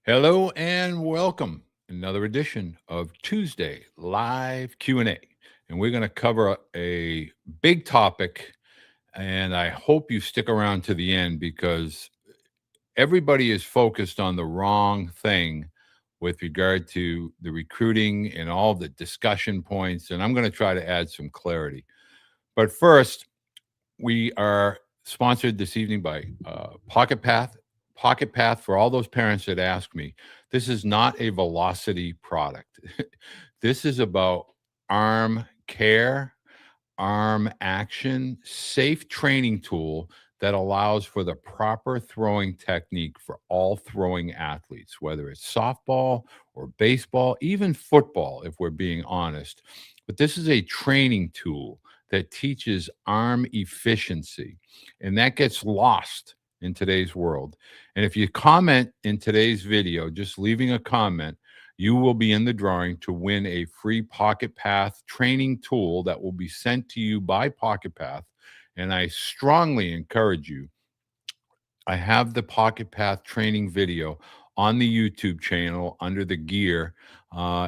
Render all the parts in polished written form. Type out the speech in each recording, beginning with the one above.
Hello and welcome. Another edition of Tuesday Live Q&A. And we're going to cover a big topic, and I hope you stick around to the end because everybody is focused on the wrong thing with regard to the recruiting and all the discussion points, and I'm going to try to add some clarity. But first, we are sponsored this evening by Pocket Path. Pocket Path, for all those parents that ask me, this is not a velocity product. This is about arm care, arm action, safe training tool that allows for the proper throwing technique for all throwing athletes, whether it's softball or baseball, even football, if we're being honest. But this is a training tool that teaches arm efficiency, and that gets lost in today's world. And if you comment in today's video, just leaving a comment, you will be in the drawing to win a free Pocket Path training tool that will be sent to you by Pocket Path. And I strongly encourage you. I have the Pocket Path training video on the YouTube channel under the gear.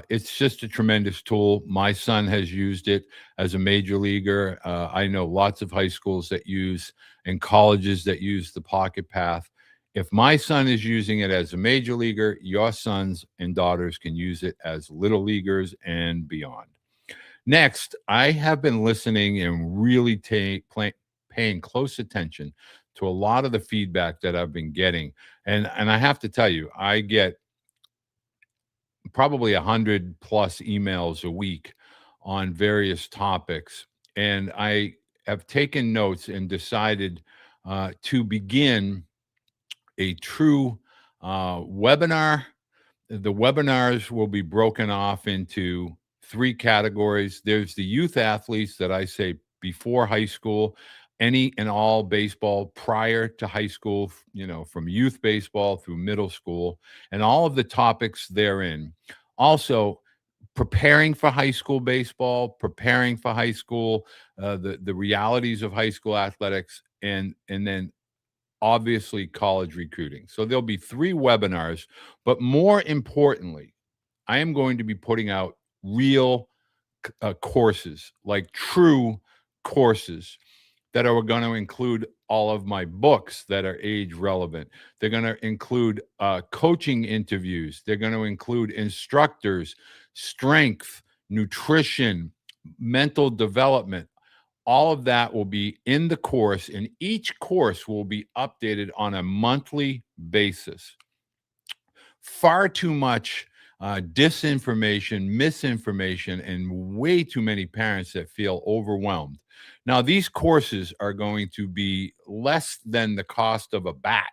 It's just a tremendous tool. My son has used it as a major leaguer. I know lots of high schools that use and colleges that use the Pocket Path. If my son is using it as a major leaguer, your sons and daughters can use it as little leaguers and beyond. Next, I have been listening and really paying close attention to a lot of the feedback that I've been getting. And I have to tell you, I get probably 100 plus emails a week on various topics. And I have taken notes and decided to begin a true webinar. The webinars will be broken off into three categories. There's the youth athletes that I say before high school, any and all baseball prior to high school, from youth baseball through middle school, and all of the topics therein. Also, preparing for high school baseball, preparing for high school, the realities of high school athletics, and then obviously college recruiting. So there'll be three webinars, but more importantly, I am going to be putting out real courses, like true courses that are going to include all of my books that are age relevant. They're going to include coaching interviews. They're going to include instructors, strength, nutrition, mental development. All of that will be in the course, and each course will be updated on a monthly basis. Far too much disinformation, misinformation, and way too many parents that feel overwhelmed. Now, these courses are going to be less than the cost of a bat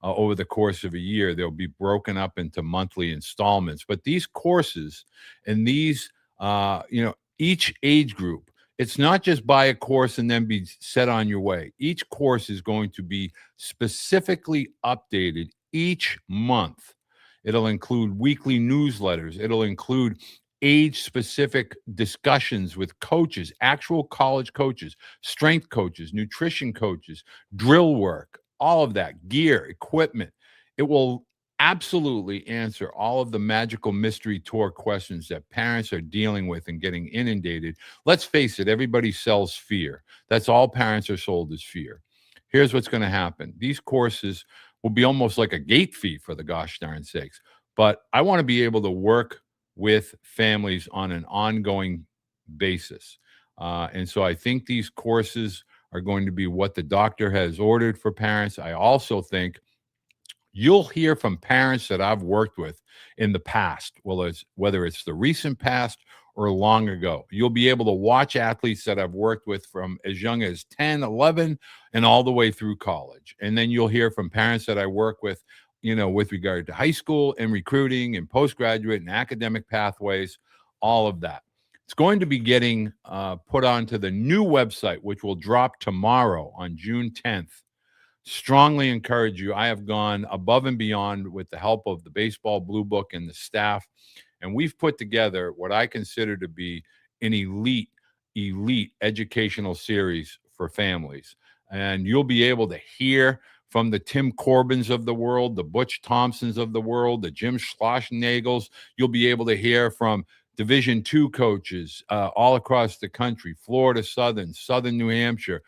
over the course of a year. They'll be broken up into monthly installments. But these courses and these, each age group, it's not just buy a course and then be set on your way. Each course is going to be specifically updated each month. It'll include weekly newsletters. It'll include age-specific discussions with coaches, actual college coaches, strength coaches, nutrition coaches, drill work, all of that, gear, equipment. It will absolutely answer all of the magical mystery tour questions that parents are dealing with and getting inundated. Let's face it, everybody sells fear. That's all parents are sold is fear. Here's what's going to happen. These courses will be almost like a gate fee, for the gosh darn sakes. But I want to be able to work with families on an ongoing basis. And so I think these courses are going to be what the doctor has ordered for parents. I also think you'll hear from parents that I've worked with in the past, whether it's the recent past or long ago. You'll be able to watch athletes that I've worked with from as young as 10, 11, and all the way through college. And then you'll hear from parents that I work with, with regard to high school and recruiting and postgraduate and academic pathways, all of that. It's going to be getting put onto the new website, which will drop tomorrow on June 10th. Strongly encourage you. I have gone above and beyond with the help of the Baseball Blue Book and the staff, and we've put together what I consider to be an elite educational series for families. And you'll be able to hear from the Tim Corbins of the world, the Butch Thompsons of the world, the Jim Schlossnagels. You'll be able to hear from Division II coaches all across the country, Florida Southern, Southern New Hampshire,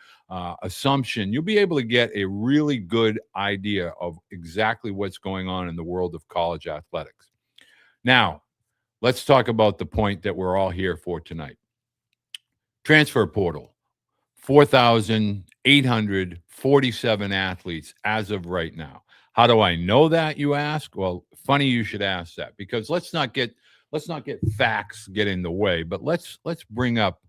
Assumption. You'll be able to get a really good idea of exactly what's going on in the world of college athletics. Now, let's talk about the point that we're all here for tonight. Transfer portal. 4,847 athletes as of right now. How do I know that, you ask? Well, funny you should ask that, because let's not get facts get in the way, but let's bring up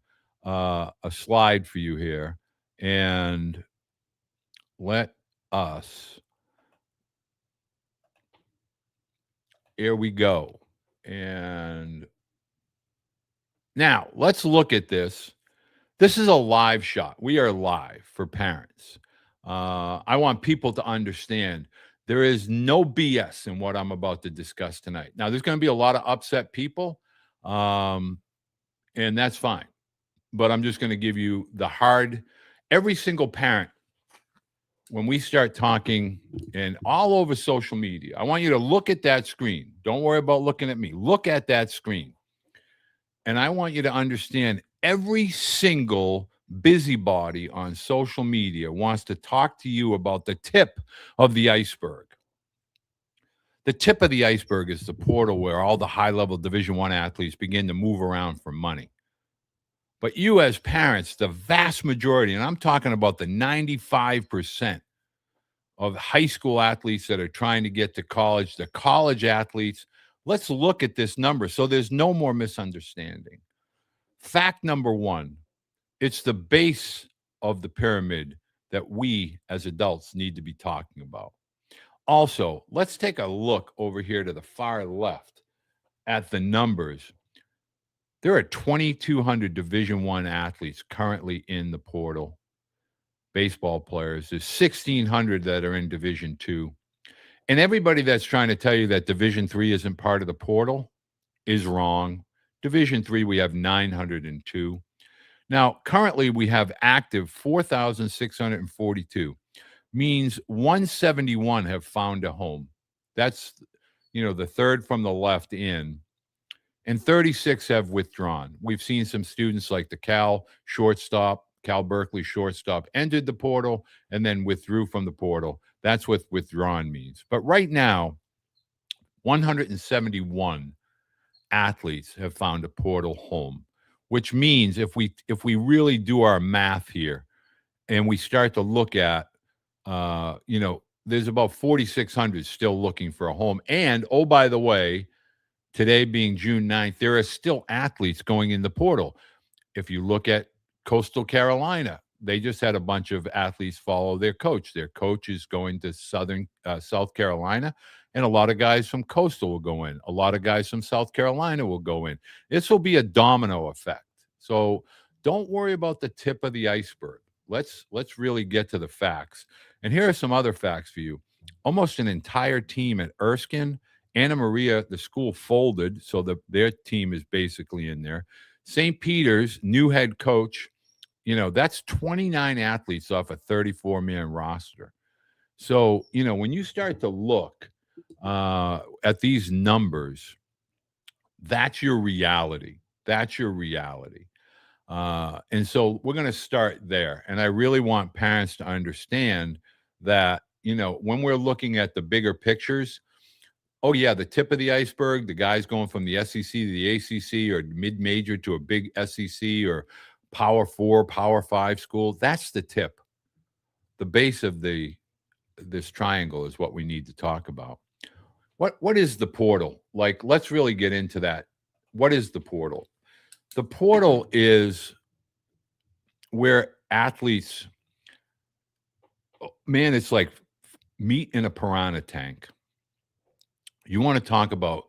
a slide for you here, and let us. Here we go. And now let's look at this. This is a live shot. We are live for parents. I want people to understand there is no BS in what I'm about to discuss tonight. Now, there's going to be a lot of upset people, and that's fine. But I'm just going to give you the hard, every single parent, when we start talking and all over social media, I want you to look at that screen. Don't worry about looking at me. Look at that screen. And I want you to understand every single busybody on social media wants to talk to you about the tip of the iceberg. The tip of the iceberg is the portal where all the high-level Division I athletes begin to move around for money. But you as parents, the vast majority, and I'm talking about the 95% of high school athletes that are trying to get to college, the college athletes, let's look at this number so there's no more misunderstanding. Fact number one, it's the base of the pyramid that we as adults need to be talking about. Also, let's take a look over here to the far left at the numbers. There are 2,200 Division I athletes currently in the portal, baseball players. There's 1,600 that are in Division II. And everybody that's trying to tell you that Division III isn't part of the portal is wrong. Division III, we have 902. Now, currently, we have active 4,642. Means 171 have found a home. That's, the third from the left in. And 36 have withdrawn. We've seen some students like the Cal Berkeley shortstop, entered the portal and then withdrew from the portal. That's what withdrawn means. But right now, 171 athletes have found a portal home, which means if we really do our math here and we start to look at, there's about 4,600 still looking for a home. And, oh, by the way, today being June 9th, there are still athletes going in the portal. If you look at Coastal Carolina, they just had a bunch of athletes follow their coach. Their coach is going to South Carolina, and a lot of guys from Coastal will go in. A lot of guys from South Carolina will go in. This will be a domino effect. So don't worry about the tip of the iceberg. Let's really get to the facts. And here are some other facts for you. Almost an entire team at Erskine, Anna Maria, the school folded, so their team is basically in there. St. Peter's, new head coach, that's 29 athletes off a 34-man roster. So, when you start to look at these numbers, that's your reality. That's your reality. And so we're going to start there. And I really want parents to understand that, when we're looking at the bigger pictures, oh, yeah, the tip of the iceberg, the guys going from the SEC to the ACC or mid-major to a big SEC or Power 4, Power 5 school, that's the tip. The base of this triangle is what we need to talk about. What is the portal? Like, let's really get into that. What is the portal? The portal is where athletes, man, it's like meat in a piranha tank. You want to talk about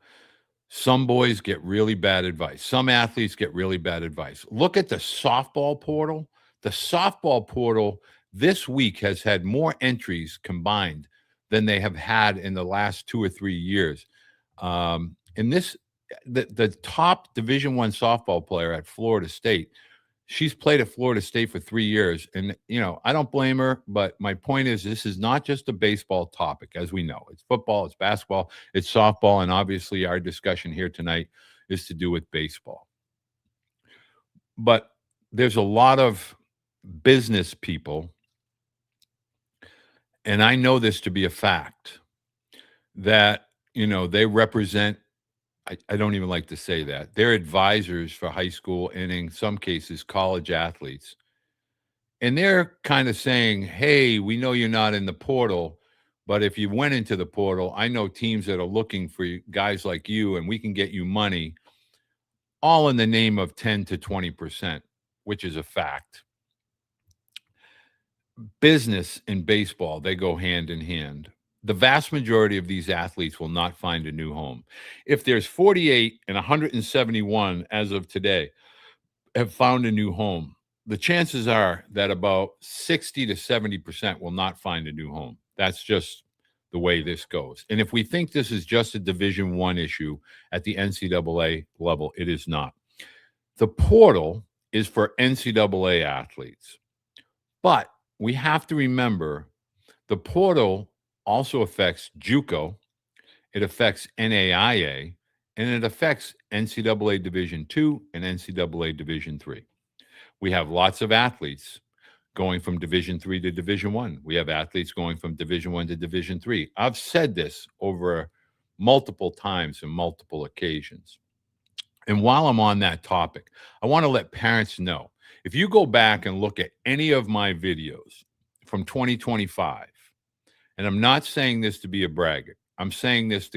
some boys get really bad advice. Some athletes get really bad advice. Look at the softball portal. The softball portal this week has had more entries combined than they have had in the last 2 or 3 years. The top Division I softball player at Florida State, She's played at Florida State for 3 years, and, I don't blame her, but my point is this is not just a baseball topic, as we know. It's football, it's basketball, it's softball, and obviously our discussion here tonight is to do with baseball. But there's a lot of business people, and I know this to be a fact, that, they represent I don't even like to say that. They're advisors for high school and in some cases college athletes. And they're kind of saying, hey, we know you're not in the portal, but if you went into the portal, I know teams that are looking for guys like you and we can get you money, all in the name of 10 to 20%, which is a fact. Business and baseball, they go hand in hand. The vast majority of these athletes will not find a new home. If there's 48 and 171 as of today have found a new home, the chances are that about 60 to 70% will not find a new home. That's just the way this goes. And if we think this is just a Division I issue at the NCAA level, it is not. The portal is for NCAA athletes. But we have to remember the portal also affects JUCO, it affects NAIA, and it affects NCAA Division II and NCAA Division III. We have lots of athletes going from Division III to Division I. We have athletes going from Division I to Division III. I've said this over multiple times and multiple occasions. And while I'm on that topic, I want to let parents know, if you go back and look at any of my videos from 2025, and I'm not saying this to be a braggart, I'm saying this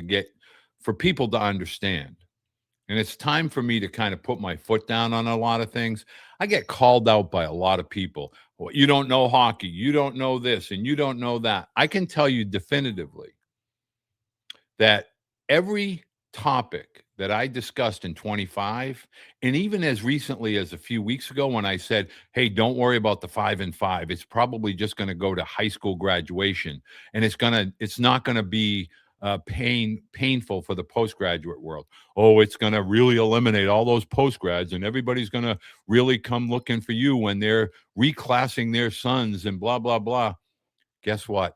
for people to understand. And it's time for me to kind of put my foot down on a lot of things. I get called out by a lot of people. Well, you don't know hockey, you don't know this, and you don't know that. I can tell you definitively that every topic that I discussed in 25, and even as recently as a few weeks ago when I said, hey, don't worry about the 5 and 5. It's probably just going to go to high school graduation, and it's not going to be painful for the postgraduate world. Oh, it's going to really eliminate all those postgrads, and everybody's going to really come looking for you when they're reclassing their sons and blah, blah, blah. Guess what?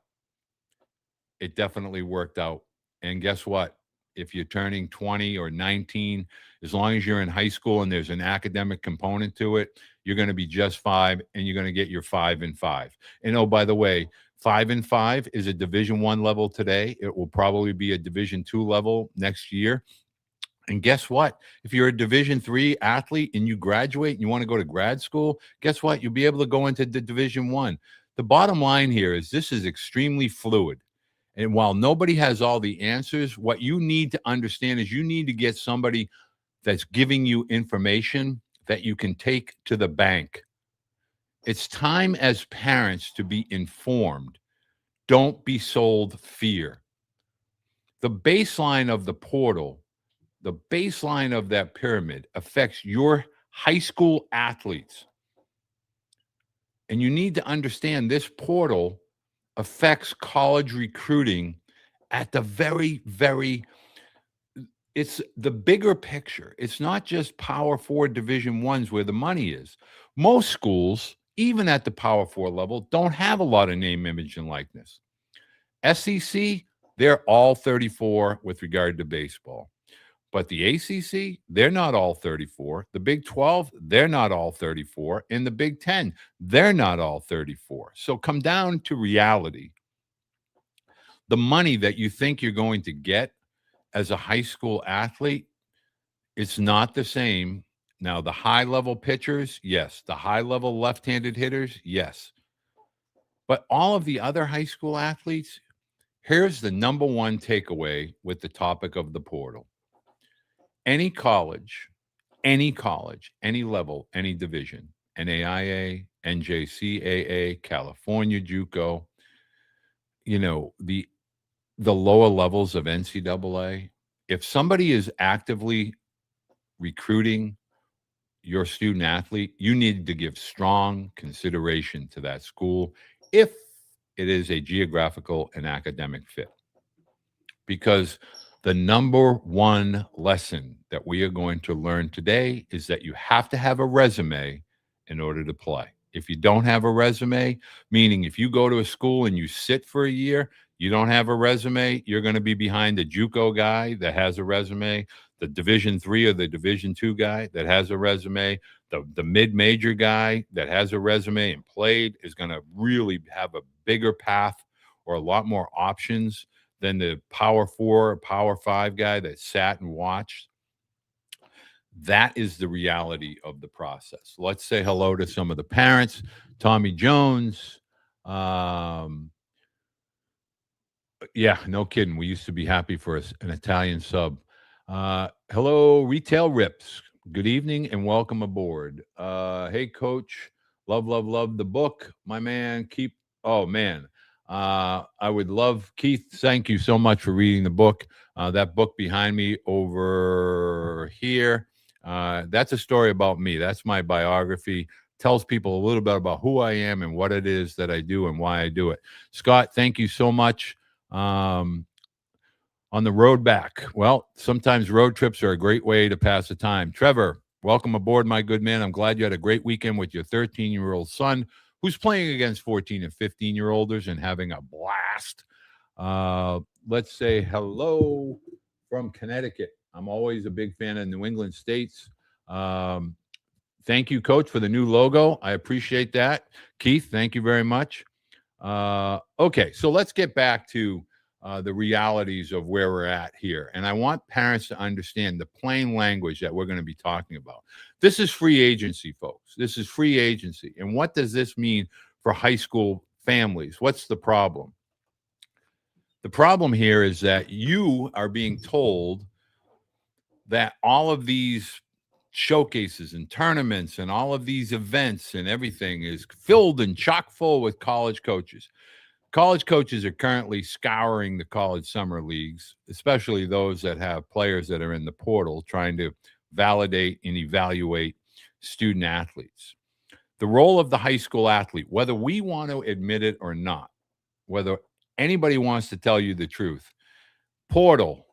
It definitely worked out. And guess what? If you're turning 20 or 19, as long as you're in high school and there's an academic component to it, you're going to be just 5 and you're going to get your 5 and 5. And oh, by the way, 5 and 5 is a Division I level today. It will probably be a Division II level next year. And guess what? If you're a Division III athlete and you graduate and you want to go to grad school, guess what? You'll be able to go into the Division I. The bottom line here is this is extremely fluid. And while nobody has all the answers, what you need to understand is you need to get somebody that's giving you information that you can take to the bank. It's time as parents to be informed. Don't be sold fear. The baseline of the portal, the baseline of that pyramid affects your high school athletes. And you need to understand this portal affects college recruiting at the it's the bigger picture. It's not just Power 4 Division I's where the money is. Most schools, even at the Power 4 level, don't have a lot of name, image, and likeness. SEC, they're all 34 with regard to baseball. But the ACC, they're not all 34. The Big 12, they're not all 34. And the Big 10, they're not all 34. So come down to reality. The money that you think you're going to get as a high school athlete, it's not the same. Now, the high-level pitchers, yes. The high-level left-handed hitters, yes. But all of the other high school athletes, here's the number one takeaway with the topic of the portal. Any college, any level, any division, NAIA, NJCAA, California JUCO, the lower levels of NCAA, if somebody is actively recruiting your student athlete, you need to give strong consideration to that school if it is a geographical and academic fit. Because the number one lesson that we are going to learn today is that you have to have a resume in order to play. If you don't have a resume, meaning if you go to a school and you sit for a year, you don't have a resume, you're going to be behind the JUCO guy that has a resume, the Division 3 or the Division 2 guy that has a resume, the mid-major guy that has a resume and played is going to really have a bigger path or a lot more options than the Power 4, Power 5 guy that sat and watched. That is the reality of the process. Let's say hello to some of the parents. Tommy Jones. Yeah, no kidding. We used to be happy for an Italian sub. Hello, Retail Rips. Good evening and welcome aboard. Hey, Coach. Love the book. My man, oh, man. I would love, Keith, thank you so much for reading the book. That book behind me over here, that's a story about me. That's my biography. Tells people a little bit about who I am and what it is that I do and why I do it. Scott, thank you so much. On the road back. Well, sometimes road trips are a great way to pass the time. Trevor, welcome aboard, my good man. I'm glad you had a great weekend with your 13-year-old son who's playing against 14 and 15-year-olders and having a blast. Let's say hello from Connecticut. I'm always a big fan of New England states. Thank you, Coach, for the new logo. I appreciate that. Keith, thank you very much. Okay, so let's get back to the realities of where we're at here. And I want parents to understand the plain language that we're going to be talking about. This is free agency, folks. This is free agency. And what does this mean for high school families? What's the problem? The problem here is that you are being told that all of these showcases and tournaments and all of these events and everything is filled and chock full with college coaches. College coaches are currently scouring the college summer leagues, especially those that have players that are in the portal, trying to validate and evaluate student athletes. The role of the high school athlete, whether we want to admit it or not, whether anybody wants to tell you the truth, portal,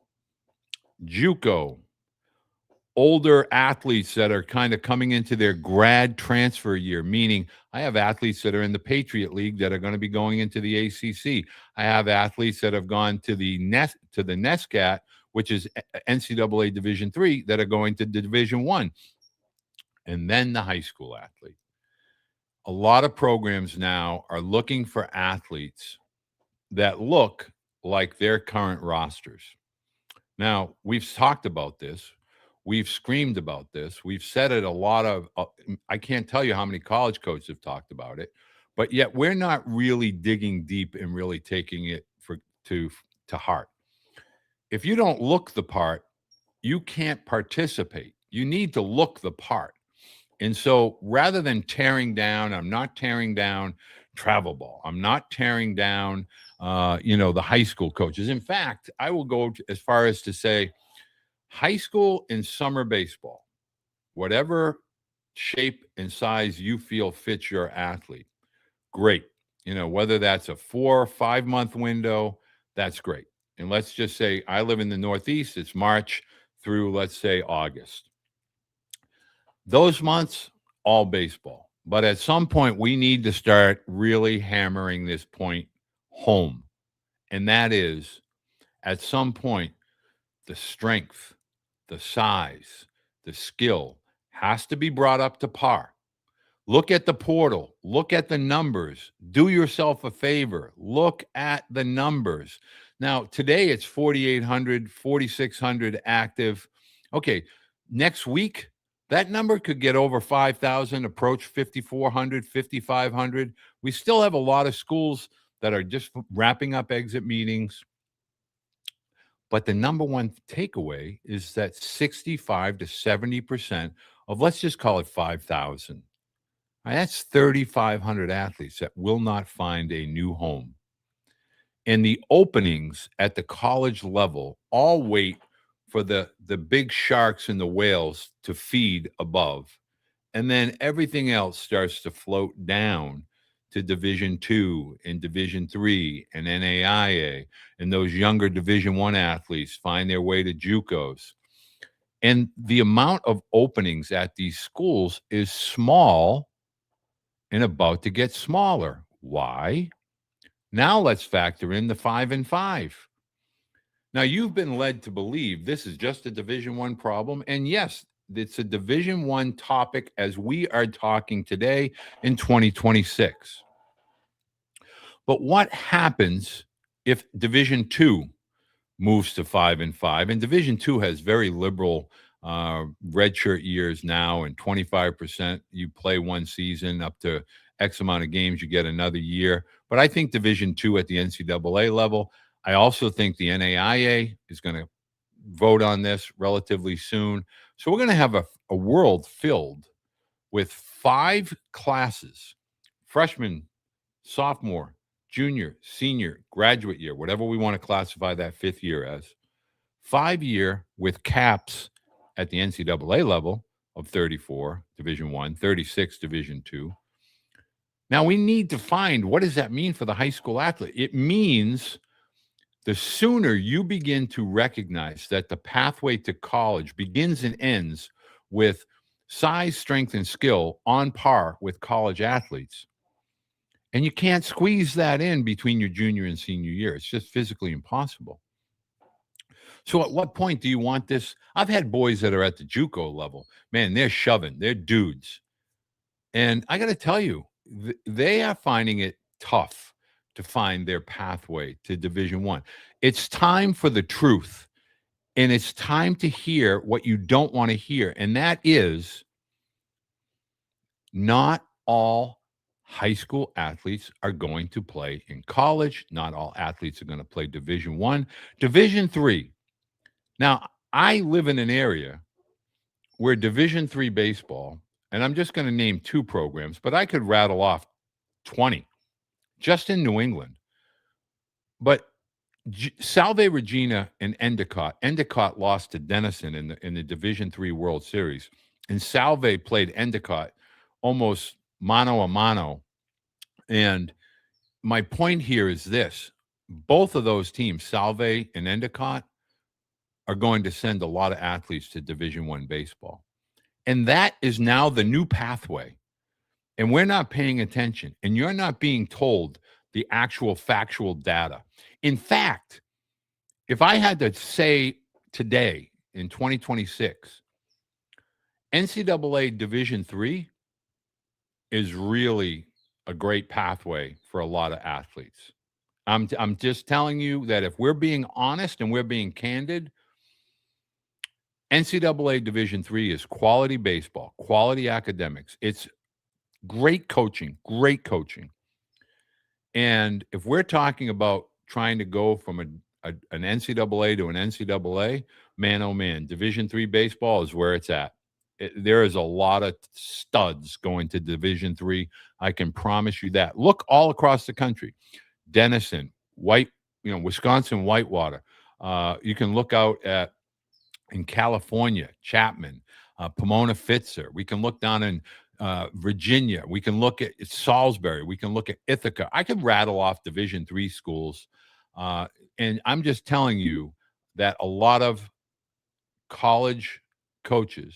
JUCO, older athletes that are kind of coming into their grad transfer year, meaning I have athletes that are in the Patriot League that are going to be going into the ACC. I have athletes that have gone to the NESCAT, which is NCAA Division 3, that are going to Division 1. And then the high school athlete. A lot of programs now are looking for athletes that look like their current rosters. Now, we've talked about this. We've screamed about this. We've said it a lot of, I can't tell you how many college coaches have talked about it, but yet we're not really digging deep and really taking it to heart. If you don't look the part, you can't participate. You need to look the part. And so rather than tearing down, I'm not tearing down travel ball. I'm not tearing down, the high school coaches. In fact, I will go as far as to say, high school and summer baseball, whatever shape and size you feel fits your athlete, great. Whether that's a 4 or 5 month window, that's great. And let's just say I live in the Northeast, it's March through, let's say, August. Those months, all baseball. But at some point, we need to start really hammering this point home. And that is, at some point, the strength, the size, the skill has to be brought up to par. Look at the portal. Look at the numbers. Do yourself a favor. Look at the numbers. Now, today it's 4,800, 4,600 active. Okay, next week, that number could get over 5,000, approach 5,400, 5,500. We still have a lot of schools that are just wrapping up exit meetings. But the number one takeaway is that 65 to 70% of, let's just call it 5,000. That's 3,500 athletes that will not find a new home. And the openings at the college level all wait for the big sharks and the whales to feed above. And then everything else starts to float down to Division 2 and Division 3 and NAIA, and those younger Division 1 athletes find their way to JUCOs. And the amount of openings at these schools is small and about to get smaller. Why? Now let's factor in the 5-5. Now you've been led to believe this is just a Division One problem, and yes, it's a Division One topic as we are talking today in 2026. But what happens if Division Two moves to 5-5? And Division Two has very liberal redshirt years now, and 25% you play one season up to X amount of games, you get another year. But I think Division Two at the NCAA level, I also think the NAIA is going to vote on this relatively soon. So we're going to have a world filled with 5 classes: freshman, sophomore, junior, senior, graduate year, whatever we want to classify that 5th year as. 5-year with caps at the NCAA level of 34 Division One, 36 Division Two. Now we need to find, what does that mean for the high school athlete? It means the sooner you begin to recognize that the pathway to college begins and ends with size, strength, and skill on par with college athletes, and you can't squeeze that in between your junior and senior year. It's just physically impossible. So at what point do you want this? I've had boys that are at the JUCO level. Man, they're shoving. They're dudes. And I got to tell you, they are finding it tough to find their pathway to Division One. It's time for the truth. And it's time to hear what you don't want to hear. And that is, not all high school athletes are going to play in college. Not all athletes are going to play Division One, Division Three. Now, I live in an area where Division Three baseball, and I'm just going to name 2 programs, but I could rattle off 20 just in New England. But Salve Regina and Endicott lost to Denison in the Division Three World Series, and Salve played Endicott almost mano a mano. And my point here is this: both of those teams, Salve and Endicott, are going to send a lot of athletes to Division One baseball. And that is now the new pathway. And we're not paying attention. And you're not being told the actual factual data. In fact, if I had to say today in 2026, NCAA Division Three is really a great pathway for a lot of athletes. I'm just telling you that if we're being honest and we're being candid, NCAA Division Three is quality baseball, quality academics. It's great coaching, great coaching. And if we're talking about trying to go from an NCAA to an NCAA, man, oh man, Division Three baseball is where it's at. There is a lot of studs going to Division Three. I can promise you that. Look all across the country: Denison, Wisconsin, Whitewater. You can look out at in California, Chapman, Pomona Fitzer. We can look down in Virginia. We can look at Salisbury. We can look at Ithaca. I could rattle off Division Three schools. And I'm just telling you that a lot of college coaches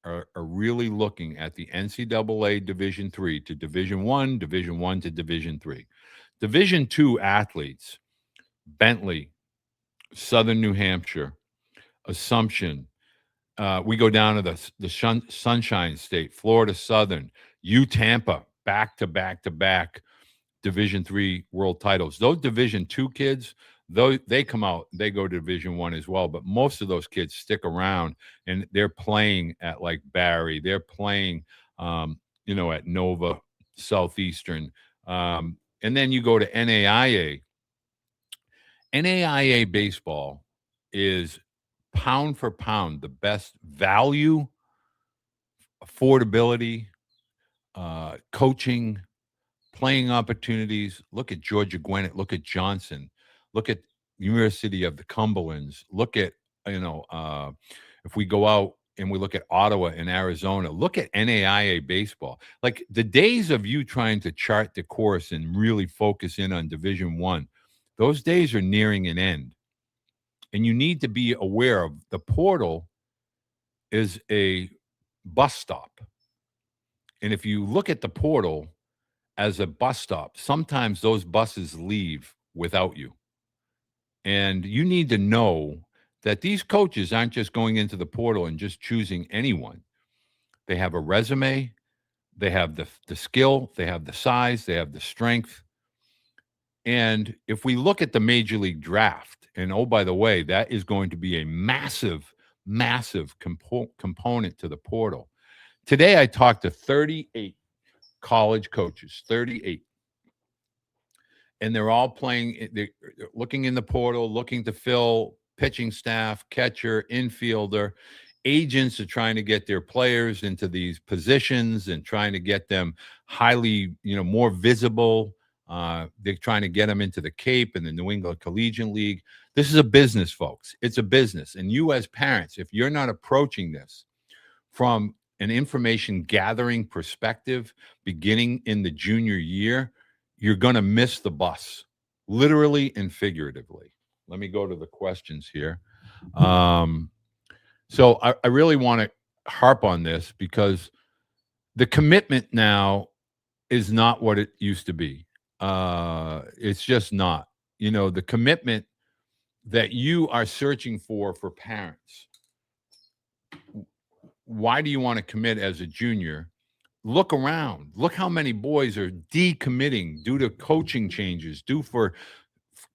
are really looking at the NCAA Division Three to Division One to Division Three. Division Two athletes, Bentley, Southern New Hampshire, Assumption. We go down to the Sunshine State, Florida Southern, Tampa, back to back Division Three world titles. Those Division Two kids, though, they come out, they go to Division One as well. But most of those kids stick around, and they're playing at like Barry. They're playing, at Nova Southeastern. And then you go to NAIA. NAIA baseball is pound for pound the best value, affordability, coaching, playing opportunities. Look at Georgia Gwinnett. Look at Johnson. Look at University of the Cumberlands. Look at, if we go out and we look at Ottawa and Arizona, look at NAIA baseball. Like, the days of you trying to chart the course and really focus in on Division One, those days are nearing an end. And you need to be aware of the portal is a bus stop. And if you look at the portal as a bus stop, sometimes those buses leave without you. And you need to know that these coaches aren't just going into the portal and just choosing anyone. They have a resume, they have the skill, they have the size, they have the strength. And if we look at the major league draft, and oh, by the way, that is going to be a massive, massive component to the portal. Today, I talked to 38 college coaches, 38. And they're all playing, they're looking in the portal, looking to fill pitching staff, catcher, infielder. Agents are trying to get their players into these positions and trying to get them highly, more visible. They're trying to get them into the Cape and the New England Collegiate League. This is a business, folks. It's a business. And you as parents, if you're not approaching this from an information gathering perspective beginning in the junior year, you're going to miss the bus, literally and figuratively. Let me go to the questions here. So I really want to harp on this because the commitment now is not what it used to be. It's just not. The commitment that you are searching for parents. Why do you want to commit as a junior? Look around. Look how many boys are decommitting due to coaching changes, due for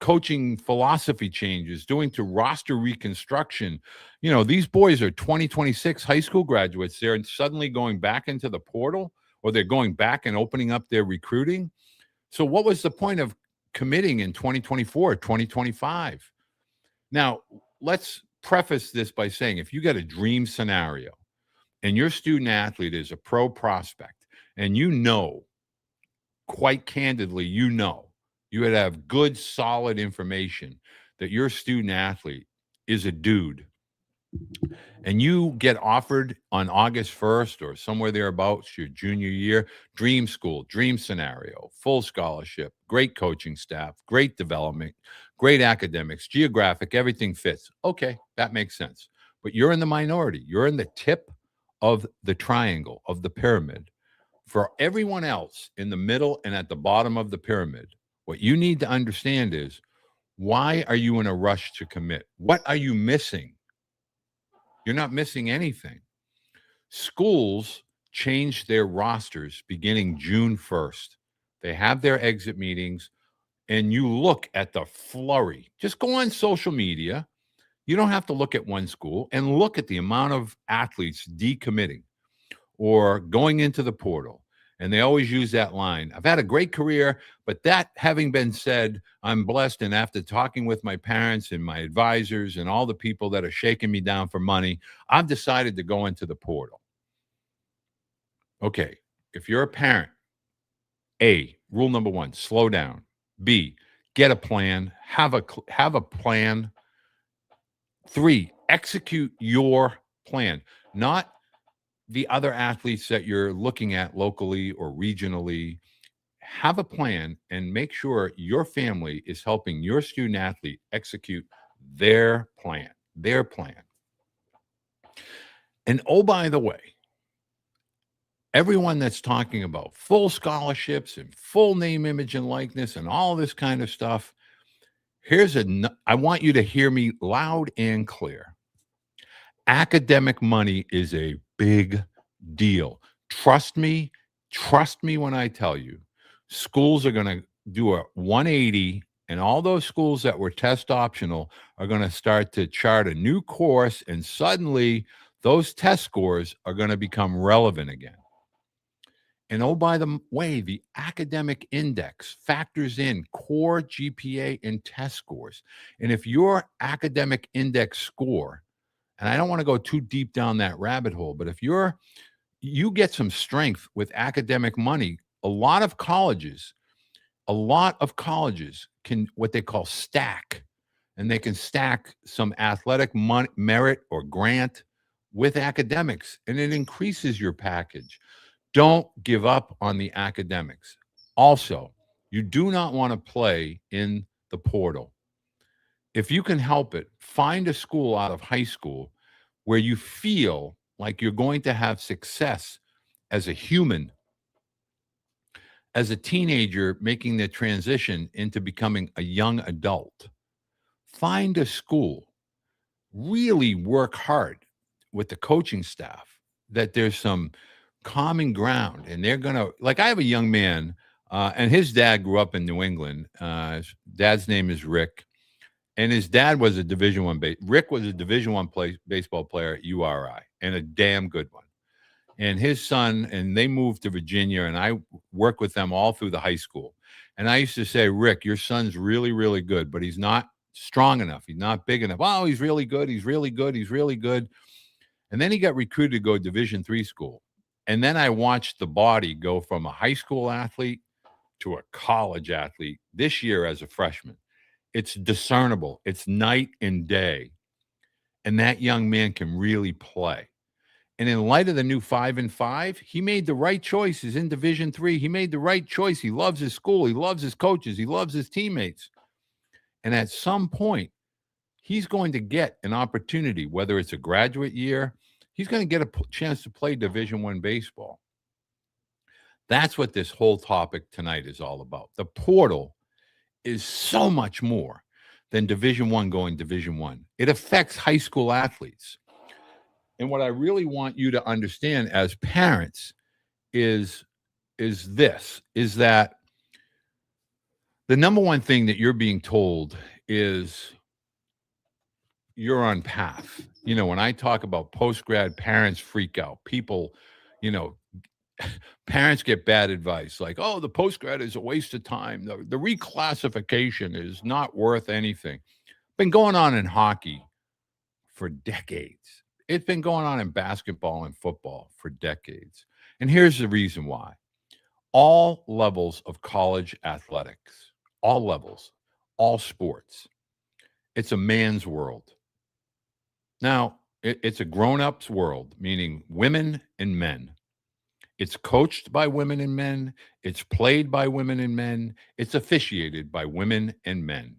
coaching philosophy changes, doing to roster reconstruction. These boys are 2026 high school graduates. They're suddenly going back into the portal, or they're going back and opening up their recruiting. So what was the point of committing in 2024, 2025? Now, let's preface this by saying, if you got a dream scenario and your student athlete is a pro prospect, and quite candidly, you would have good, solid information that your student athlete is a dude, and you get offered on August 1st or somewhere thereabouts your junior year, dream school, dream scenario, full scholarship, great coaching staff, great development, great academics, geographic, everything fits. Okay, that makes sense. But you're in the minority. You're in the tip of the triangle, of the pyramid. For everyone else in the middle and at the bottom of the pyramid, what you need to understand is, why are you in a rush to commit? What are you missing? You're not missing anything. Schools change their rosters beginning June 1st. They have their exit meetings, and you look at the flurry. Just go on social media. You don't have to look at one school, and look at the amount of athletes decommitting or going into the portal. And they always use that line. I've had a great career, but that having been said, I'm blessed. And after talking with my parents and my advisors and all the people that are shaking me down for money, I've decided to go into the portal. Okay, if you're a parent, A, rule number one, slow down. B, get a plan, have a plan. 3, execute your plan, not the other athletes that you're looking at locally or regionally. Have a plan and make sure your family is helping your student athlete execute their plan. And oh, by the way, everyone that's talking about full scholarships and full name, image, and likeness and all this kind of stuff, I want you to hear me loud and clear. Academic money is a big deal. Trust me when I tell you, schools are going to do a 180, and all those schools that were test optional are going to start to chart a new course, and suddenly those test scores are going to become relevant again. And oh, by the way, the academic index factors in core GPA and test scores. And if your academic index score, and I don't want to go too deep down that rabbit hole, but if you get some strength with academic money, a lot of colleges can what they call stack, and they can stack some athletic merit or grant with academics, and it increases your package. Don't give up on the academics. Also, you do not want to play in the portal. If you can help it, find a school out of high school where you feel like you're going to have success as a human as a teenager making the transition into becoming a young adult, find a school, really work hard with the coaching staff, that there's some common ground, and they're going to, like, I have a young man, and his dad grew up in New England. His dad's name is Rick, and his dad was a Rick was a Division 1 baseball player at URI, and a damn good one. And his son, and they moved to Virginia, and I worked with them all through the high school. And I used to say, Rick, your son's really, really good, but he's not strong enough. He's not big enough. Oh, he's really good. He's really good. He's really good. And then he got recruited to go Division 3 school. And then I watched the body go from a high school athlete to a college athlete this year as a freshman. It's discernible. It's night and day. And that young man can really play. And in light of the new 5-5, he made the right choices in Division 3. He made the right choice. He loves his school. He loves his coaches. He loves his teammates. And at some point, he's going to get an opportunity, whether it's a graduate year, he's going to get a chance to play Division 1 baseball. That's what this whole topic tonight is all about. The portal is so much more than Division 1 going Division 1. It affects high school athletes. And what I really want you to understand as parents is that the number one thing that you're being told is you're on path. When I talk about post-grad, parents freak out. People, parents get bad advice like, oh, the post-grad is a waste of time. The reclassification is not worth anything. Been going on in hockey for decades. It's been going on in basketball and football for decades. And here's the reason why. All levels of college athletics, all levels, all sports, it's a man's world. Now, it's a grown-ups world, meaning women and men. It's coached by women and men. It's played by women and men. It's officiated by women and men.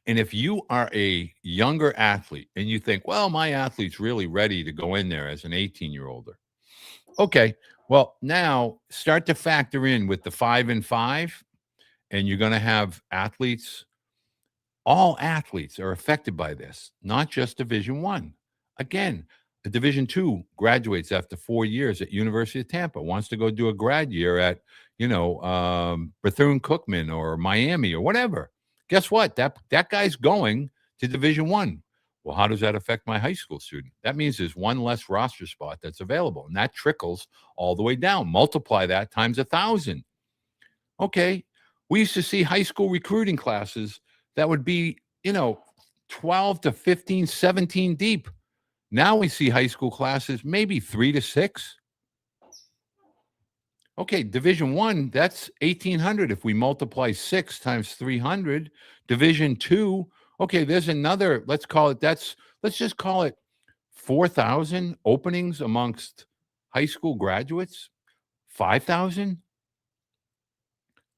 And if you are a younger athlete and you think, well, my athlete's really ready to go in there as an 18-year-older. Okay, well, now start to factor in with the 5-5, and you're going to have athletes. All athletes are affected by this, not just Division 1. Again, a Division 2 graduates after 4 years at University of Tampa, wants to go do a grad year at, Bethune-Cookman or Miami or whatever. Guess what? That guy's going to Division 1. Well, how does that affect my high school student? That means there's one less roster spot that's available, and that trickles all the way down. Multiply that times 1,000. Okay, we used to see high school recruiting classes that would be, 12 to 15, 17 deep. Now we see high school classes maybe 3 to 6. Okay, Division 1, that's 1,800. If we multiply 6 times 300, Division 2, okay, there's another, let's just call it 4,000 openings amongst high school graduates, 5,000.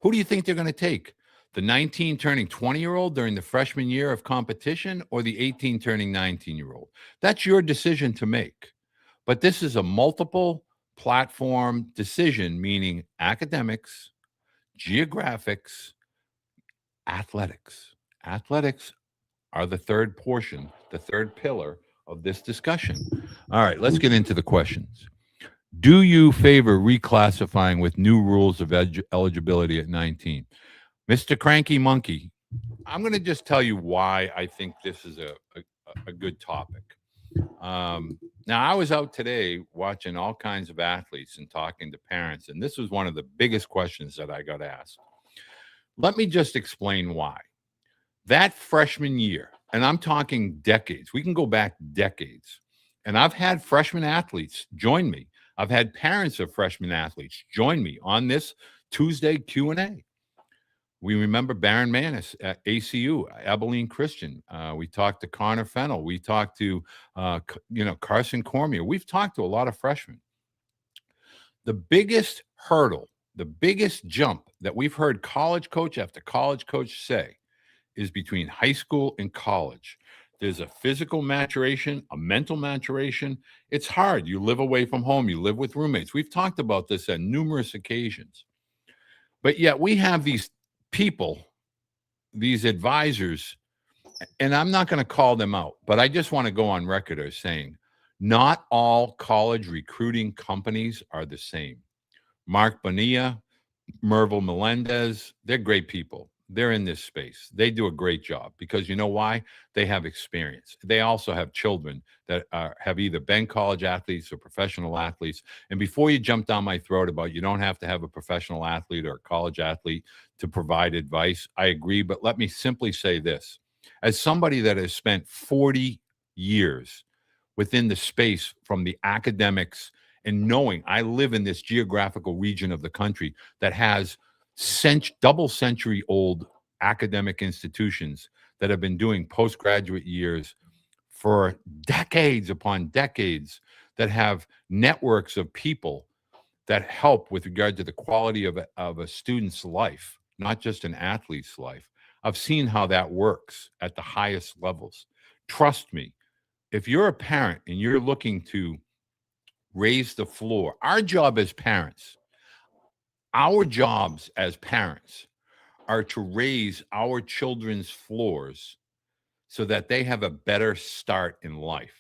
Who do you think they're going to take? The 19 turning 20-year-old during the freshman year of competition, or the 18 turning 19-year-old? That's your decision to make. But this is a multiple platform decision, meaning academics, geographics, athletics. Athletics are the third portion, the third pillar of this discussion. All right, let's get into the questions. Do you favor reclassifying with new rules of eligibility at 19? Mr. Cranky Monkey, I'm going to just tell you why I think this is a good topic. Now, I was out today watching all kinds of athletes and talking to parents, and this was one of the biggest questions that I got asked. Let me just explain why. That freshman year, and I'm talking decades, we can go back decades, and I've had freshman athletes join me. I've had parents of freshman athletes join me on this Tuesday Q&A. We remember Baron Manis at ACU, Abilene Christian. We talked to Connor Fennell. We talked to, Carson Cormier. We've talked to a lot of freshmen. The biggest hurdle, the biggest jump that we've heard college coach after college coach say is between high school and college. There's a physical maturation, a mental maturation. It's hard. You live away from home. You live with roommates. We've talked about this on numerous occasions. But yet we have these people, these advisors, and I'm not going to call them out, but I just want to go on record as saying not all college recruiting companies are the same. Mark Bonilla, Merville Melendez, they're great people. They're in this space. They do a great job because you know why? They have experience. They also have children that have either been college athletes or professional athletes. And before you jump down my throat about you don't have to have a professional athlete or a college athlete to provide advice, I agree. But let me simply say this. As somebody that has spent 40 years within the space from the academics and knowing I live in this geographical region of the country that has double century old academic institutions that have been doing postgraduate years for decades upon decades, that have networks of people that help with regard to the quality of a student's life, not just an athlete's life. I've seen how that works at the highest levels. Trust me, if you're a parent and you're looking to raise the floor, our job as parents, our jobs as parents are to raise our children's floors so that they have a better start in life.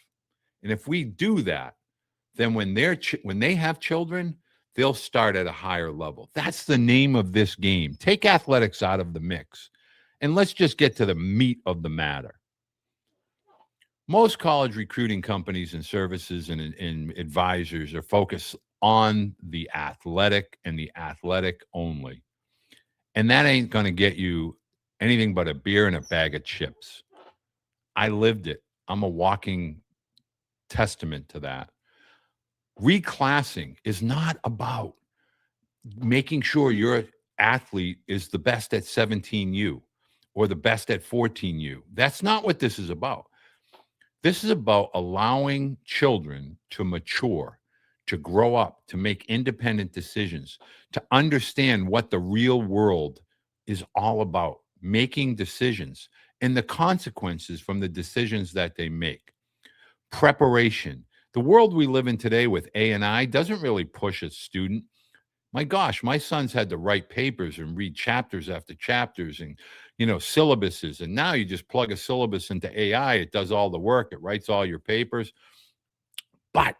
And if we do that, then when they have children, they'll start at a higher level. That's the name of this game. Take athletics out of the mix, and let's just get to the meat of the matter. Most college recruiting companies and services and advisors are focused on the athletic and the athletic only. And that ain't going to get you anything but a beer and a bag of chips. I lived it. I'm a walking testament to that. Reclassing is not about making sure your athlete is the best at 17U or the best at 14U. That's not what this is about. This is about allowing children to mature, to grow up, to make independent decisions, to understand what the real world is all about, making decisions and the consequences from the decisions that they make. Preparation. The world we live in today with A&I doesn't really push a student. My gosh, my sons had to write papers and read chapters after chapters and, syllabuses. And now you just plug a syllabus into AI. It does all the work. It writes all your papers. But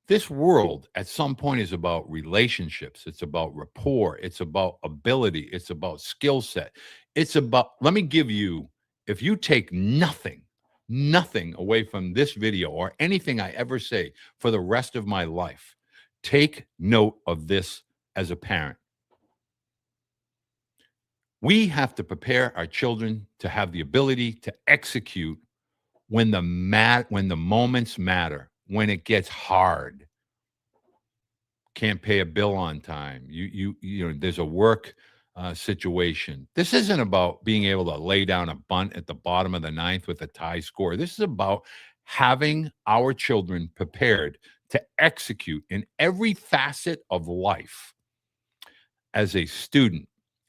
this world at some point is about relationships. It's about rapport. It's about ability. It's about skill set. Let me give you, if you take nothing away from this video or anything I ever say for the rest of my life, take note of this as a parent. We have to prepare our children to have the ability to execute when the moments matter, when it gets hard. Can't pay a bill on time. There's a work situation. This isn't about being able to lay down a bunt at the bottom of the ninth with a tie score. This is about having our children prepared to execute in every facet of life as a student,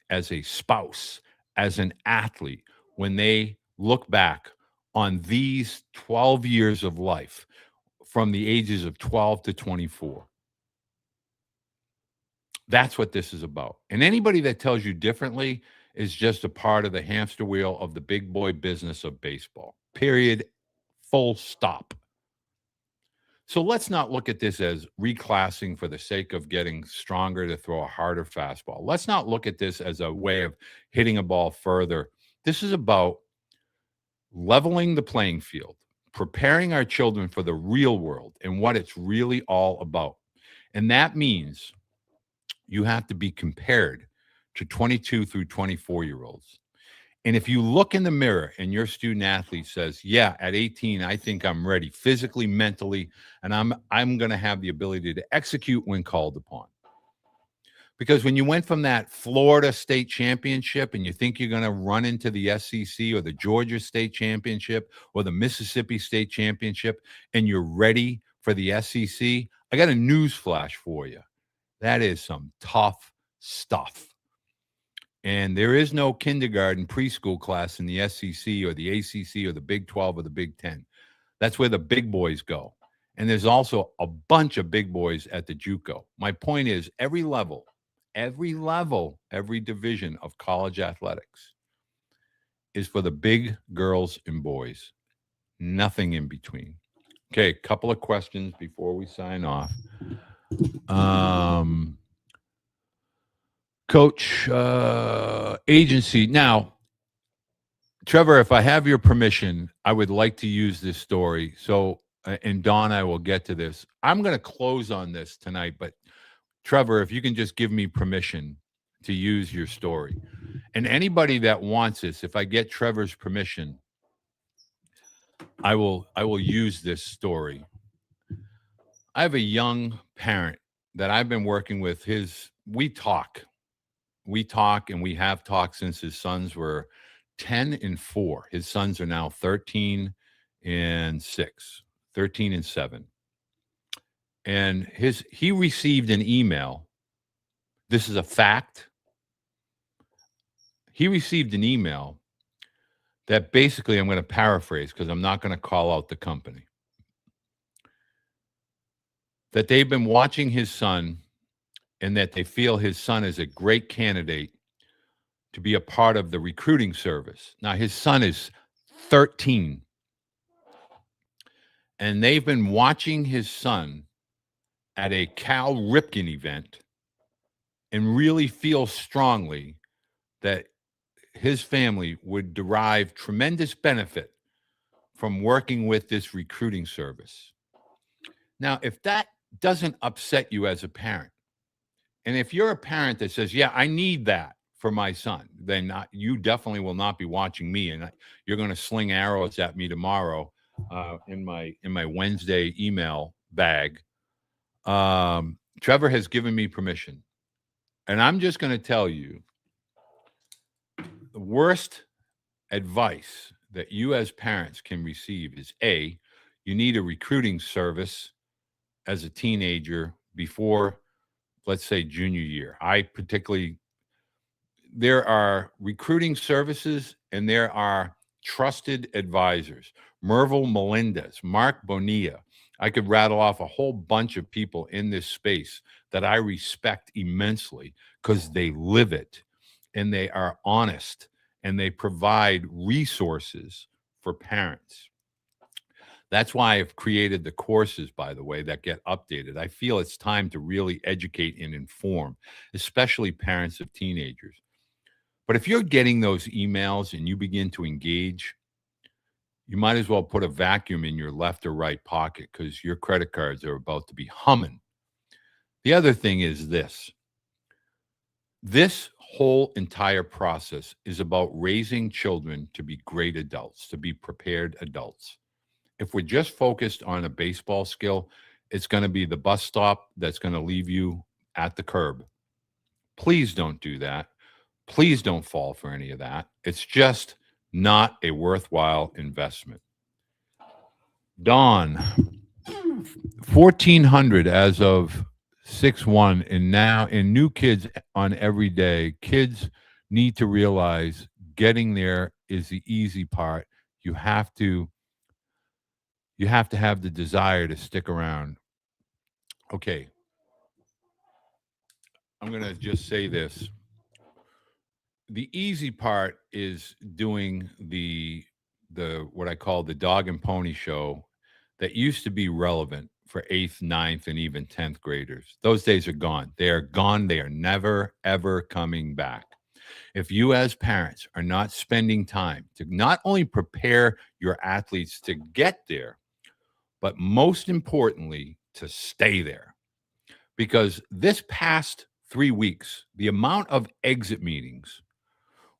as a spouse, as an athlete, when they look back on these 12 years of life from the ages of 12 to 24. That's what this is about. And anybody that tells you differently is just a part of the hamster wheel of the big boy business of baseball. Period. Full stop. So let's not look at this as reclassing for the sake of getting stronger to throw a harder fastball. Let's not look at this as a way of hitting a ball further. This is about leveling the playing field, preparing our children for the real world and what it's really all about. And that means you have to be compared to 22 through 24-year-olds. And if you look in the mirror and your student athlete says, yeah, at 18, I think I'm ready physically, mentally, and I'm going to have the ability to execute when called upon. Because when you went from that Florida state championship and you think you're going to run into the SEC or the Georgia state championship or the Mississippi state championship and you're ready for the SEC, I got a news flash for you. That is some tough stuff. And there is no kindergarten preschool class in the SEC or the ACC or the Big 12 or the Big 10. That's where the big boys go. And there's also a bunch of big boys at the JUCO. My point is, every level, every level, every division of college athletics is for the big girls and boys, nothing in between. Okay, a couple of questions before we sign off. Um, Coach, agency. Now, Trevor, if I have your permission, I would like to use this story. So, and Don, I will get to this. I'm going to close on this tonight, but Trevor, if you can just give me permission to use your story. And anybody that wants this, if I get Trevor's permission, I will use this story. I have a young parent that I've been working with. We talk and we have talked since his sons were 10 and 4. His sons are now 13 and 6, 13 and 7. And he received an email. This is a fact. He received an email that basically, I'm going to paraphrase because I'm not going to call out the company, that they've been watching his son and that they feel his son is a great candidate to be a part of the recruiting service. Now, his son is 13, and they've been watching his son at a Cal Ripken event and really feel strongly that his family would derive tremendous benefit from working with this recruiting service. Now, if that doesn't upset you as a parent, and if you're a parent that says, yeah, I need that for my son, then you definitely will not be watching me, and you're going to sling arrows at me tomorrow in my Wednesday email bag. Trevor has given me permission, and I'm just going to tell you the worst advice that you as parents can receive is A, you need a recruiting service as a teenager before, let's say, junior year. There are recruiting services and there are trusted advisors. Merville Melendez, Mark Bonilla. I could rattle off a whole bunch of people in this space that I respect immensely because they live it and they are honest and they provide resources for parents. That's why I've created the courses, by the way, that get updated. I feel it's time to really educate and inform, especially parents of teenagers. But if you're getting those emails and you begin to engage, you might as well put a vacuum in your left or right pocket because your credit cards are about to be humming. The other thing is this whole entire process is about raising children to be great adults, to be prepared adults. If we're just focused on a baseball skill, it's going to be the bus stop that's going to leave you at the curb. Please don't do that. Please don't fall for any of that. It's just not a worthwhile investment. Dawn, 1,400 as of 6/1, and now in new kids on every day. Kids need to realize getting there is the easy part. You have to have the desire to stick around. Okay. I'm going to just say this. The easy part is doing the what I call the dog and pony show that used to be relevant for 8th, 9th, and even 10th graders. Those days are gone. They are gone. They are never, ever coming back. If you as parents are not spending time to not only prepare your athletes to get there, but most importantly, to stay there. Because this past 3 weeks, the amount of exit meetings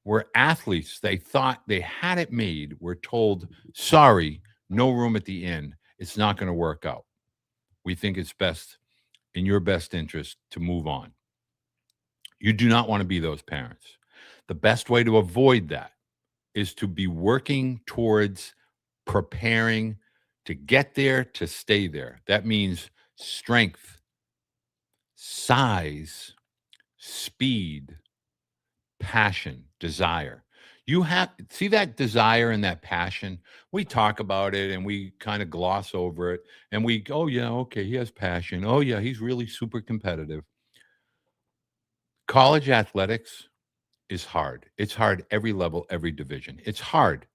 where athletes, they thought they had it made, were told, sorry, no room at the inn. It's not going to work out. We think it's best, in your best interest, to move on. You do not want to be those parents. The best way to avoid that is to be working towards preparing to get there, to stay there. That means strength, size, speed, passion, desire. You have see that desire and that passion. We talk about it and we kind of gloss over it and we go, oh yeah, okay, he has passion. Oh yeah, he's really super competitive. College athletics is hard. It's hard every level, every division. It's hard.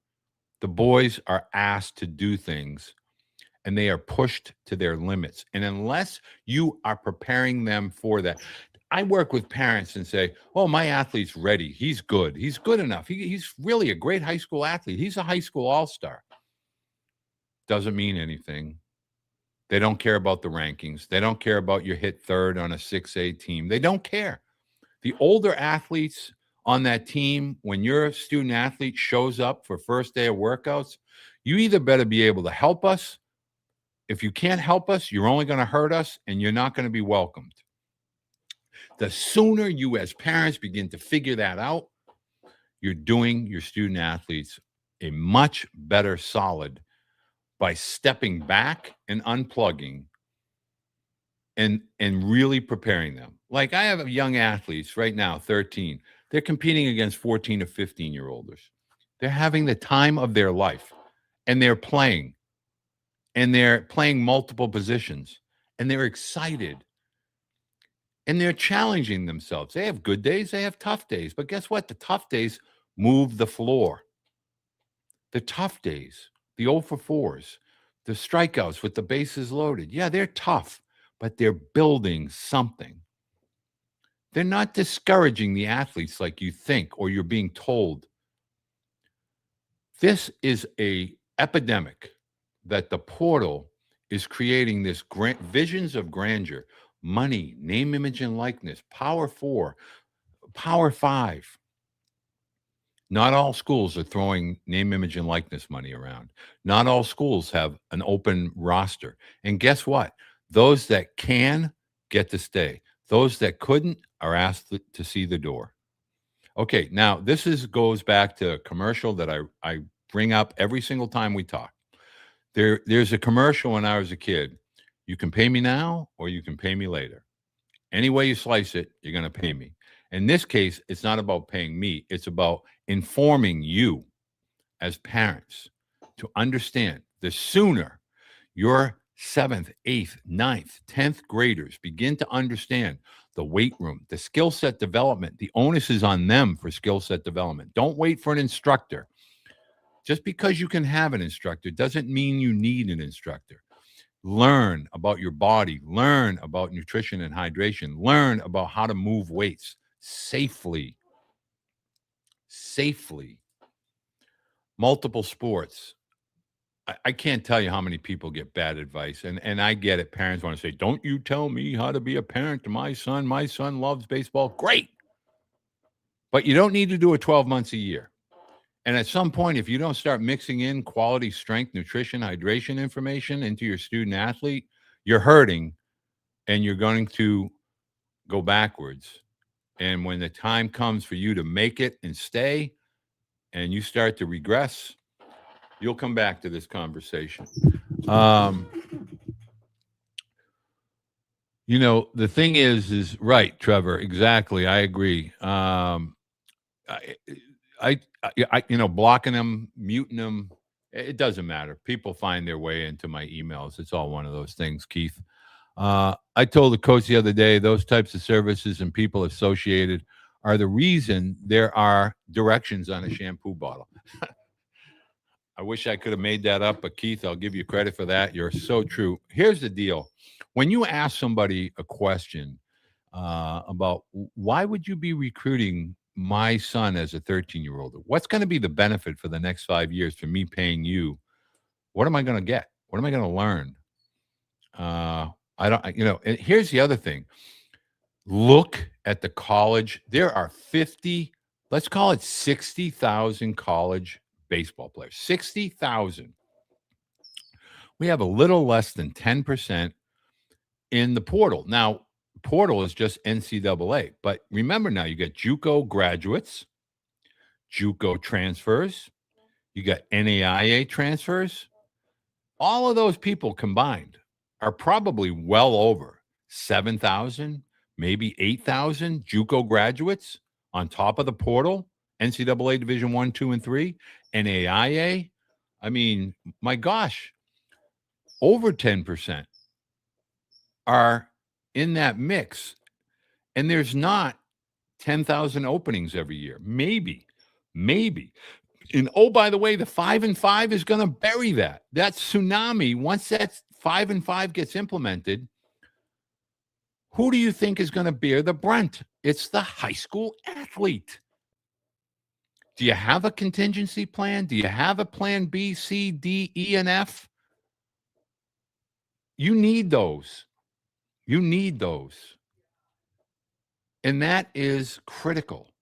The boys are asked to do things and they are pushed to their limits. And unless you are preparing them for that, I work with parents and say, "Oh, my athlete's ready. He's good. He's good enough. He's really a great high school athlete. He's a high school all-star." Doesn't mean anything. They don't care about the rankings. They don't care about you hit third on a 6A team. They don't care. The older athletes on that team, when your student athlete shows up for first day of workouts, you either better be able to help us. If you can't help us, you're only going to hurt us and you're not going to be welcomed. The sooner you as parents begin to figure that out, you're doing your student athletes a much better solid by stepping back and unplugging and really preparing them. Like I have young athletes right now, 13. They're competing against 14 to 15-year-olders. They're having the time of their life and they're playing multiple positions and they're excited and they're challenging themselves. They have good days, they have tough days, but guess what? The tough days move the floor. The tough days, the 0 for 4s, the strikeouts with the bases loaded. Yeah, they're tough, but they're building something. They're not discouraging the athletes like you think or you're being told. This is a epidemic that the portal is creating this visions of grandeur, money, name, image, and likeness, Power 4, Power 5. Not all schools are throwing name, image, and likeness money around. Not all schools have an open roster. And guess what? Those that can get to stay. Those that couldn't are asked to see the door. Okay, now this goes back to a commercial that I bring up every single time we talk. There's a commercial when I was a kid. You can pay me now or you can pay me later. Any way you slice it, you're going to pay me. In this case, it's not about paying me. It's about informing you as parents to understand the sooner your 7th, 8th, 9th, 10th graders begin to understand the weight room, the skill set development, the onus is on them for skill set development. Don't wait for an instructor. Just because you can have an instructor doesn't mean you need an instructor. Learn about your body, learn about nutrition and hydration, learn about how to move weights safely. Multiple sports. I can't tell you how many people get bad advice. And I get it. Parents want to say, "Don't you tell me how to be a parent to my son. My son loves baseball." Great. But you don't need to do it 12 months a year. And at some point, if you don't start mixing in quality strength, nutrition, hydration information into your student athlete, you're hurting and you're going to go backwards. And when the time comes for you to make it and stay and you start to regress, you'll come back to this conversation. The thing is right, Trevor. Exactly. I agree. Blocking them, muting them, it doesn't matter. People find their way into my emails. It's all one of those things, Keith. I told the coach the other day, those types of services and people associated are the reason there are directions on a shampoo bottle. I wish I could have made that up, but Keith, I'll give you credit for that. You're so true. Here's the deal. When you ask somebody a question about why would you be recruiting my son as a 13-year-old, what's going to be the benefit for the next 5 years for me paying you? What am I going to get? What am I going to learn? And here's the other thing. Look at the college. There are 50, let's call it 60,000 college baseball players. 60,000. We have a little less than 10% in the portal. Now, portal is just NCAA. But remember now, you got JUCO graduates, JUCO transfers, you got NAIA transfers. All of those people combined are probably well over 7,000, maybe 8,000 JUCO graduates on top of the portal, NCAA Division 1, 2, and 3, NAIA. I mean, my gosh, over 10% are in that mix. And there's not 10,000 openings every year. Maybe. And oh, by the way, the 5 and 5 is going to bury that. That tsunami, once that 5 and 5 gets implemented, who do you think is going to bear the brunt? It's the high school athlete. Do you have a contingency plan? Do you have a plan B, C, D, E, and F? You need those. You need those. And that is critical.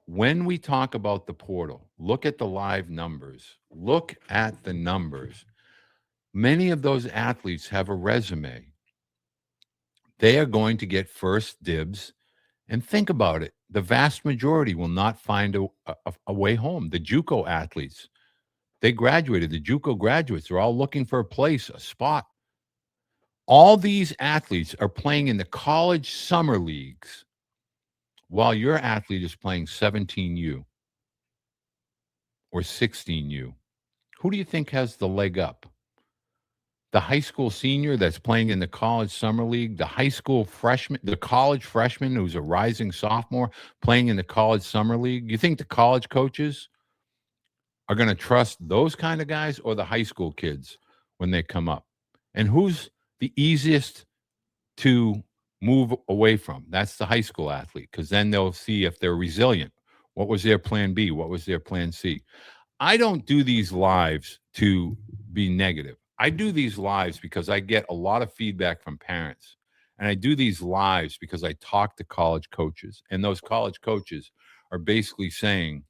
When we talk about the portal, look at the live numbers. Look at the numbers. Many of those athletes have a resume. They are going to get first dibs. And think about it. The vast majority will not find a way home. The JUCO athletes, they graduated. The JUCO graduates are all looking for a place, a spot. All these athletes are playing in the college summer leagues while your athlete is playing 17U or 16U. Who do you think has the leg up? The high school senior that's playing in the college summer league, the high school freshman, the college freshman who's a rising sophomore playing in the college summer league. You think the college coaches are going to trust those kind of guys or the high school kids when they come up? And who's the easiest to move away from? That's the high school athlete, because then they'll see if they're resilient. What was their plan B? What was their plan C? I don't do these lives to be negative. I do these lives because I get a lot of feedback from parents. And I do these lives because I talk to college coaches. And those college coaches are basically saying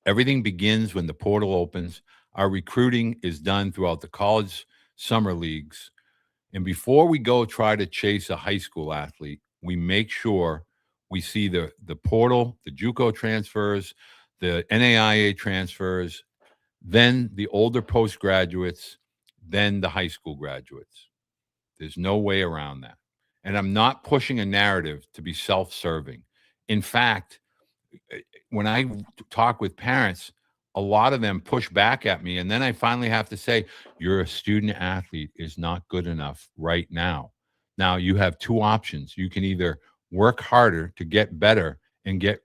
everything begins when the portal opens. Our recruiting is done throughout the college summer leagues. And before we go try to chase a high school athlete, we make sure we see the portal, the JUCO transfers, the NAIA transfers, then the older postgraduates, then the high school graduates. There's no way around that. And I'm not pushing a narrative to be self-serving. In fact, when I talk with parents, a lot of them push back at me. And then I finally have to say, you're a student athlete is not good enough right now. Now you have two options. You can either work harder to get better and get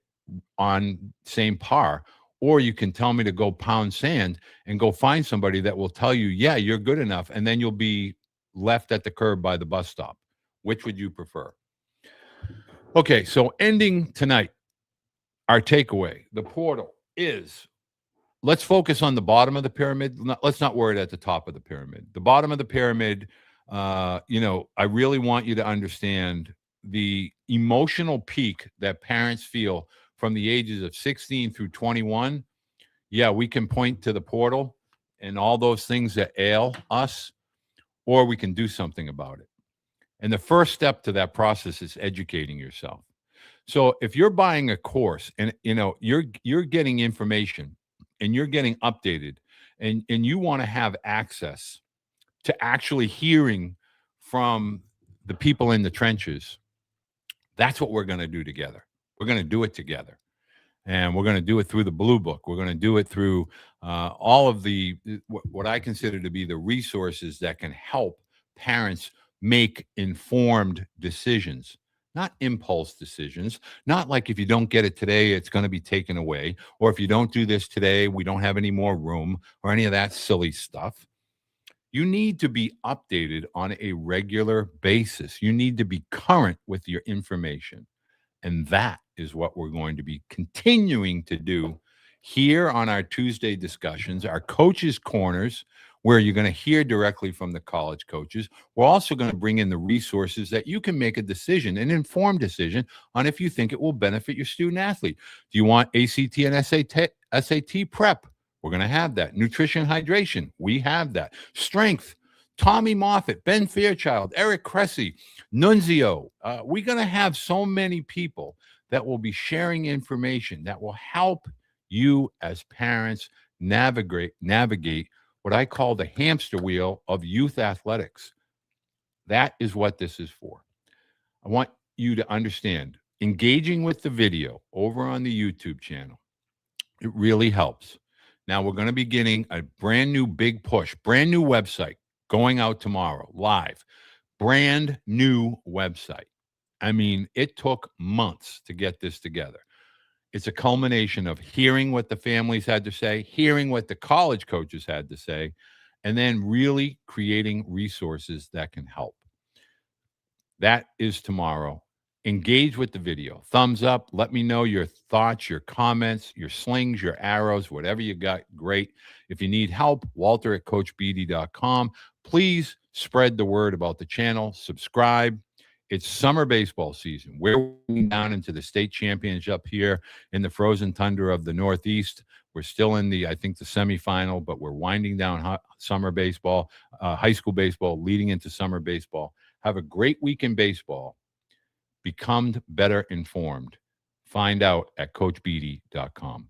on same par, or you can tell me to go pound sand and go find somebody that will tell you, yeah, you're good enough. And then you'll be left at the curb by the bus stop. Which would you prefer? Okay, so ending tonight, our takeaway, the portal is, let's focus on the bottom of the pyramid. Let's not worry at the top of the pyramid. The bottom of the pyramid, I really want you to understand the emotional peak that parents feel from the ages of 16 through 21. Yeah, we can point to the portal and all those things that ail us, or we can do something about it. And the first step to that process is educating yourself. So if you're buying a course and you're getting information and you're getting updated and you want to have access to actually hearing from the people in the trenches, that's what we're going to do together. We're going to do it together. And we're going to do it through the Blue Book. We're going to do it through all of the what I consider to be the resources that can help parents make informed decisions, not impulse decisions, not like if you don't get it today, it's going to be taken away, or if you don't do this today, we don't have any more room, or any of that silly stuff. You need to be updated on a regular basis. You need to be current with your information. And that is what we're going to be continuing to do here on our Tuesday discussions, our coaches' corners, where you're going to hear directly from the college coaches. We're also going to bring in the resources that you can make a decision, an informed decision, on if you think it will benefit your student athlete. Do you want ACT and SAT prep? We're going to have that. Nutrition, hydration, we have that. Strength, Tommy Moffitt, Ben Fairchild, Eric Cressy, Nunzio. We're going to have so many people that will be sharing information that will help you as parents navigate what I call the hamster wheel of youth athletics. That is what this is for. I want you to understand, engaging with the video over on the YouTube channel, it really helps. Now we're going to be getting a brand new big push, brand new website going out tomorrow, live, brand new website. I mean, it took months to get this together. It's a culmination of hearing what the families had to say, hearing what the college coaches had to say, and then really creating resources that can help. That is tomorrow. Engage with the video. Thumbs up. Let me know your thoughts, your comments, your slings, your arrows, whatever you got. Great. If you need help, Walter at CoachBeede.com. Please spread the word about the channel. Subscribe. It's summer baseball season. We're down into the state championship here in the frozen tundra of the Northeast. We're still in I think, the semifinal, but we're winding down summer baseball, high school baseball, leading into summer baseball. Have a great week in baseball. Become better informed. Find out at CoachBeede.com.